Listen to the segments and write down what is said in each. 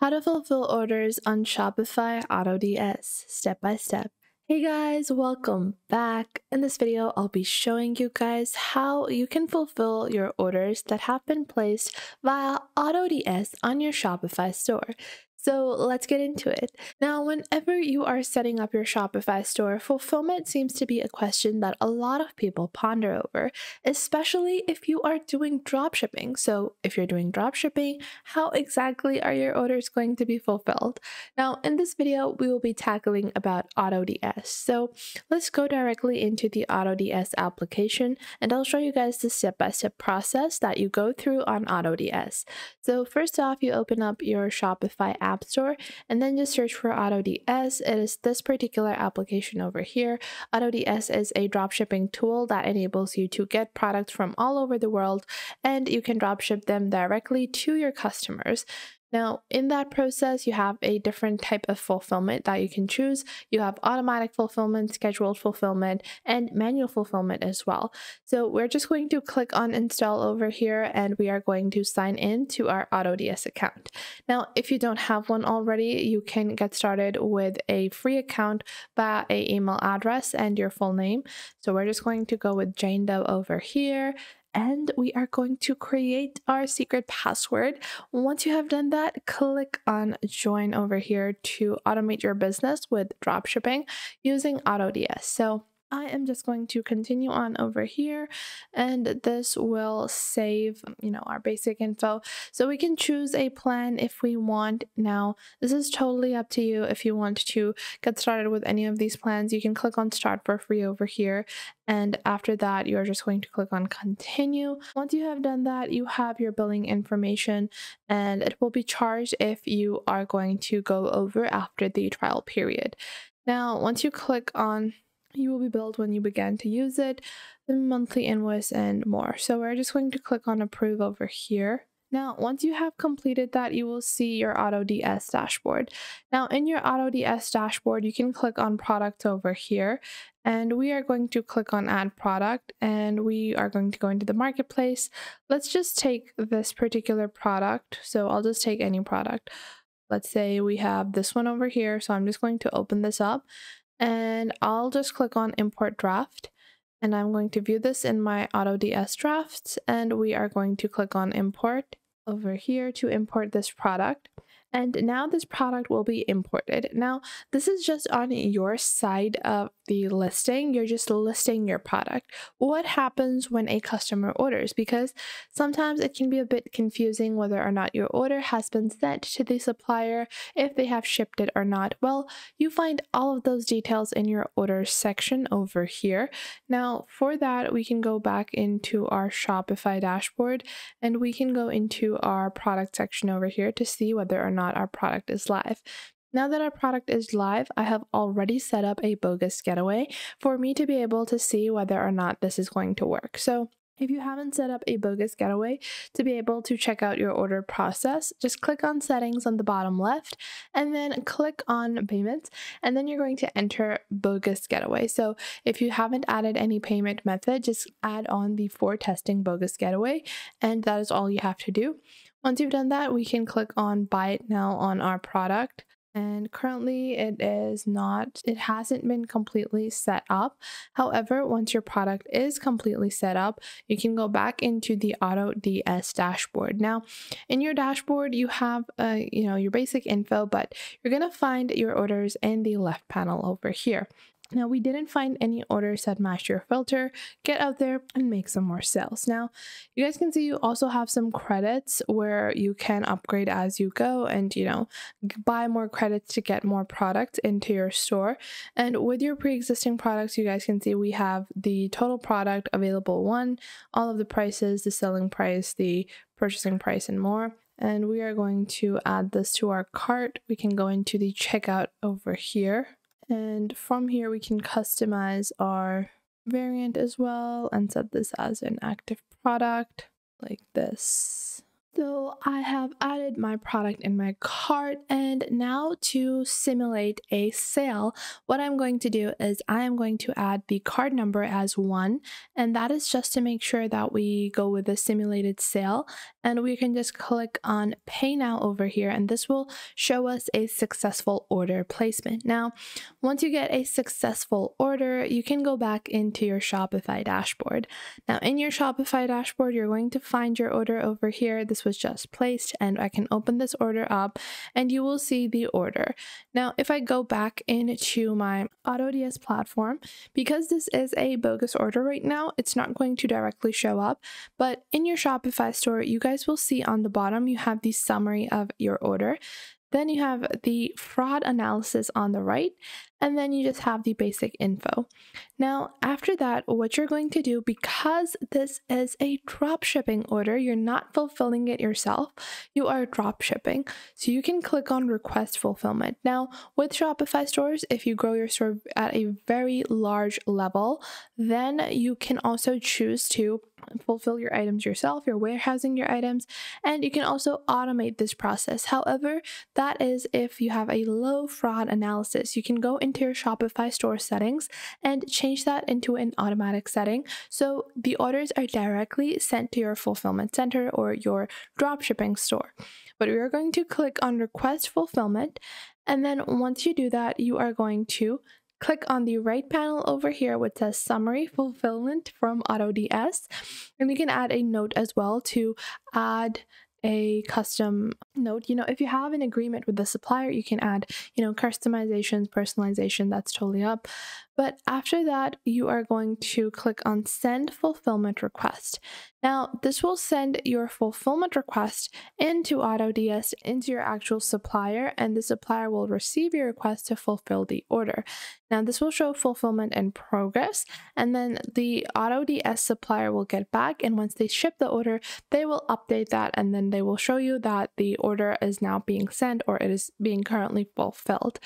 How to fulfill orders on Shopify AutoDS, step by step. Hey guys, welcome back. In this video, I'll be showing you guys how you can fulfill your orders that have been placed via AutoDS on your Shopify store. So let's get into it. Now, whenever you are setting up your Shopify store, fulfillment seems to be a question that a lot of people ponder over, especially if you are doing dropshipping. So if you're doing dropshipping, how exactly are your orders going to be fulfilled? Now, in this video, we will be tackling about AutoDS. So let's go directly into the AutoDS application, and I'll show you guys the step-by-step process that you go through on AutoDS. So first off, you open up your Shopify App Store and then just search for AutoDS. It is this particular application over here. AutoDS is a dropshipping tool that enables you to get products from all over the world, and you can dropship them directly to your customers. Now, in that process, you have a different type of fulfillment that you can choose. You have automatic fulfillment, scheduled fulfillment, and manual fulfillment as well. So we're just going to click on install over here, and we are going to sign in to our AutoDS account. Now, if you don't have one already, you can get started with a free account via an email address and your full name. So we're just going to go with Jane Doe over here, and we are going to create our secret password. Once you have done that, click on join over here to automate your business with dropshipping using AutoDS. So I am just going to continue on over here, and this will save, our basic info. So we can choose a plan if we want. Now, this is totally up to you. If you want to get started with any of these plans, you can click on start for free over here. And after that, you're just going to click on continue. Once you have done that, you have your billing information, and it will be charged if you are going to go over after the trial period. Now, once you click on you will be billed when you begin to use it, the monthly invoice, and more. So we're just going to click on approve over here. Now, once you have completed that, you will see your AutoDS dashboard. Now, in your AutoDS dashboard, you can click on products over here, and we are going to click on add product, and we are going to go into the marketplace. Let's just take this particular product. So I'll just take any product. Let's say we have this one over here. So I'm just going to open this up, and I'll just click on import draft, and I'm going to view this in my AutoDS drafts, and we are going to click on import over here to import this product. And now this product will be imported. Now, this is just on your side of the listing. You're just listing your product. What happens when a customer orders? Because sometimes it can be a bit confusing whether or not your order has been sent to the supplier, if they have shipped it or not. Well, you find all of those details in your orders section over here. Now, for that, we can go back into our Shopify dashboard, and we can go into our product section over here to see whether or not our product is live. Now that our product is live, I have already set up a bogus getaway for me to be able to see whether or not this is going to work. So if you haven't set up a bogus getaway to be able to check out your order process, just click on settings on the bottom left and then click on payments, and then you're going to enter bogus getaway. So if you haven't added any payment method, just add on the for testing bogus getaway, and that is all you have to do. Once you've done that, we can click on buy it now on our product. And currently it hasn't been completely set up. However, once your product is completely set up, you can go back into the AutoDS dashboard. Now, in your dashboard, you have your basic info, but you're gonna find your orders in the left panel over here. Now, we didn't find any orders that match your filter. Get out there and make some more sales. Now, you guys can see you also have some credits where you can upgrade as you go and, buy more credits to get more products into your store. And with your pre-existing products, you guys can see we have the total product, available one, all of the prices, the selling price, the purchasing price, and more. And we are going to add this to our cart. We can go into the checkout over here. And from here, we can customize our variant as well and set this as an active product like this. So I have added my product in my cart, and now to simulate a sale, what I'm going to do is I am going to add the card number as 1, and that is just to make sure that we go with the simulated sale, and we can just click on pay now over here, and this will show us a successful order placement. Now, once you get a successful order, you can go back into your Shopify dashboard. Now, in your Shopify dashboard, you're going to find your order over here. This was just placed, and I can open this order up and you will see the order. Now, if I go back into my AutoDS platform, because this is a bogus order right now, it's not going to directly show up, but in your Shopify store, you guys will see on the bottom, you have the summary of your order. Then you have the fraud analysis on the right, and then you just have the basic info. Now, after that, what you're going to do, because this is a drop shipping order, you're not fulfilling it yourself, you are drop shipping. So you can click on request fulfillment. Now, with Shopify stores, if you grow your store at a very large level, then you can also choose to fulfill your items yourself, you're warehousing your items, and you can also automate this process. However, that is if you have a low fraud analysis. You can go into your Shopify store settings and change that into an automatic setting, so the orders are directly sent to your fulfillment center or your dropshipping store. But we are going to click on request fulfillment, and then once you do that, you are going to click on the right panel over here which says summary fulfillment from AutoDS, and you can add a note as well to add a custom note. If you have an agreement with the supplier, you can add, customizations, personalization, that's totally up. But after that, you are going to click on send fulfillment request. Now, this will send your fulfillment request into AutoDS, into your actual supplier, and the supplier will receive your request to fulfill the order. Now, this will show fulfillment in progress, and then the AutoDS supplier will get back, and once they ship the order, they will update that, and then they will show you that the order is now being sent or it is being currently fulfilled.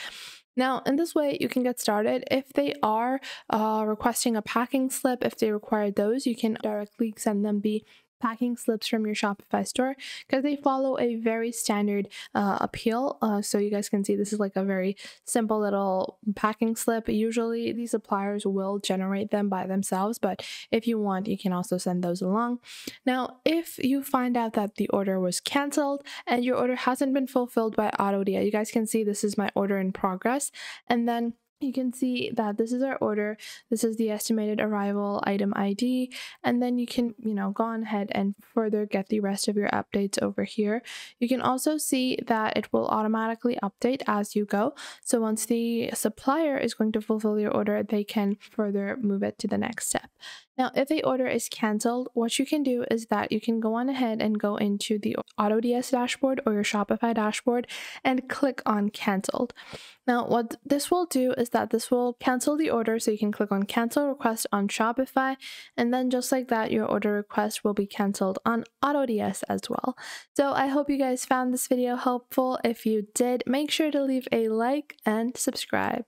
Now, in this way, you can get started. If they are requesting a packing slip, if they require those, you can directly send them the packing slips from your Shopify store, because they follow a very standard appeal. So you guys can see this is like a very simple little packing slip. Usually these suppliers will generate them by themselves, but if you want, you can also send those along. Now, if you find out that the order was canceled and your order hasn't been fulfilled by AutoDS, you guys can see this is my order in progress, and then you can see that this is our order, this is the estimated arrival item ID, and then you can, go on ahead and further get the rest of your updates over here. You can also see that it will automatically update as you go. So once the supplier is going to fulfill your order, they can further move it to the next step. Now, if a order is canceled, what you can do is that you can go on ahead and go into the AutoDS dashboard or your Shopify dashboard and click on canceled. Now, what this will do is that this will cancel the order, so you can click on cancel request on Shopify, and then just like that, your order request will be canceled on AutoDS as well. So I hope you guys found this video helpful. If you did, make sure to leave a like and subscribe.